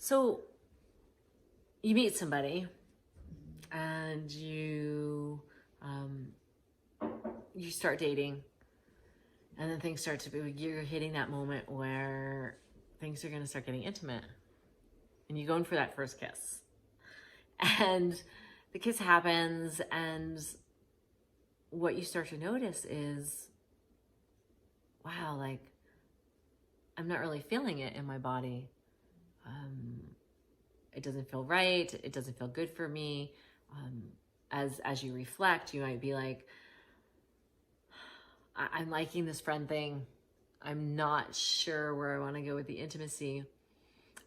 So you meet somebody and you start dating, and then things start to be, you're hitting that moment where things are going to start getting intimate, and you're going for that first kiss, and the kiss happens, and what you start to notice is, wow, like, I'm not really feeling it in my body. It doesn't feel right. It doesn't feel good for me. As you reflect, you might be like, I'm liking this friend thing. I'm not sure where I want to go with the intimacy.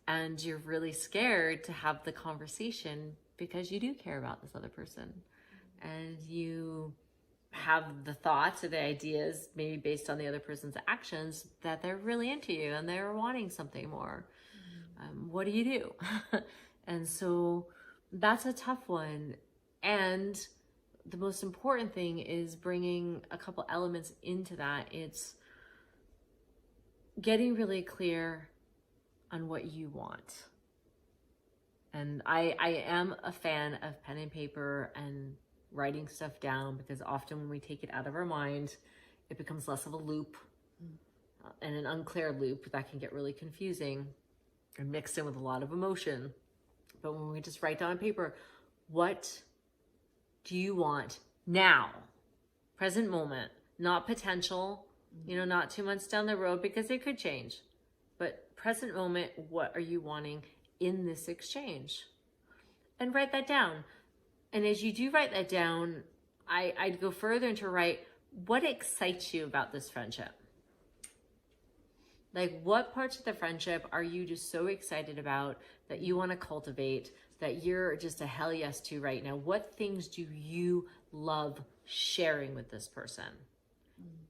And you're really scared to have the conversation because you do care about this other person. And you have the thoughts or the ideas, maybe based on the other person's actions, that they're really into you and they're wanting something more. What do you do? And so that's a tough one. And the most important thing is bringing a couple elements into that. It's getting really clear on what you want. And I am a fan of pen and paper and writing stuff down, because often when we take it out of our mind, it becomes less of a loop, and an unclear loop that can get really confusing and mixed in with a lot of emotion. But when we just write down on paper, what do you want now? Present moment, not potential, not 2 months down the road, because it could change. But present moment, what are you wanting in this exchange? And write that down. And as you do write that down, I'd go further and to write, what excites you about this friendship? Like, what parts of the friendship are you just so excited about that you want to cultivate, that you're just a hell yes to right now? What things do you love sharing with this person?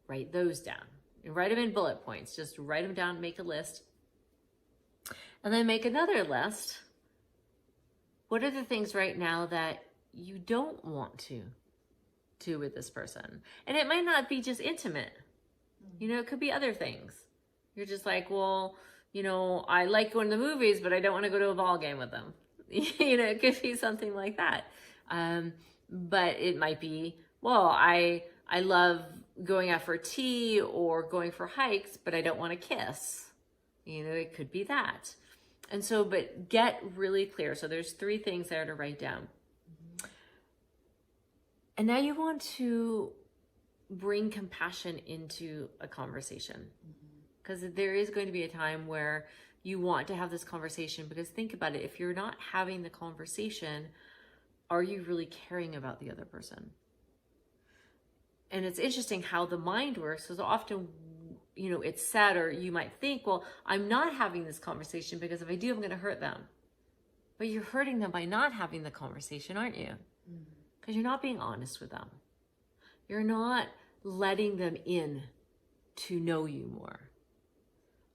Write those down. And write them in bullet points. Just write them down, make a list. And then make another list. What are the things right now that you don't want to do with this person? And it might not be just intimate. It could be other things. You're just like, well, I like going to the movies, but I don't want to go to a ball game with them. It could be something like that. But it might be, well, I love going out for tea or going for hikes, but I don't want to kiss. It could be that. And so, but get really clear. So there's 3 things there to write down. And now you want to bring compassion into a conversation. Because there is going to be a time where you want to have this conversation, because think about it. If you're not having the conversation, are you really caring about the other person? And it's interesting how the mind works, because often, it's said, or you might think, well, I'm not having this conversation because if I do, I'm going to hurt them. But you're hurting them by not having the conversation, aren't you? Because you're not being honest with them. You're not letting them in to know you more.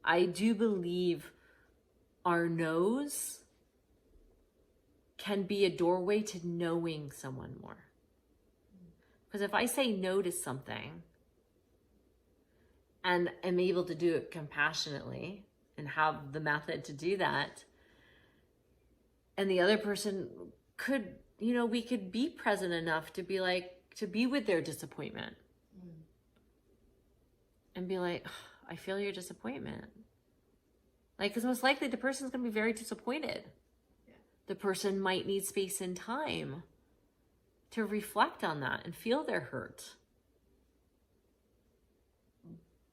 I do believe our no's can be a doorway to knowing someone more. Because if I say no to something and am able to do it compassionately and have the method to do that, and the other person could, we could be present enough to be like, to be with their disappointment and be like, I feel your disappointment. Like, because most likely the person's going to be very disappointed. Yeah. The person might need space and time to reflect on that and feel their hurt.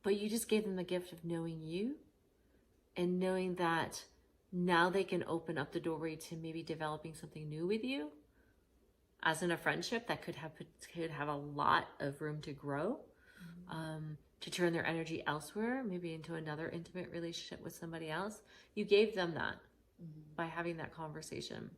But you just gave them the gift of knowing you and knowing that now they can open up the doorway to maybe developing something new with you, as in a friendship that could have a lot of room to grow. To turn their energy elsewhere, maybe into another intimate relationship with somebody else. You gave them that by having that conversation.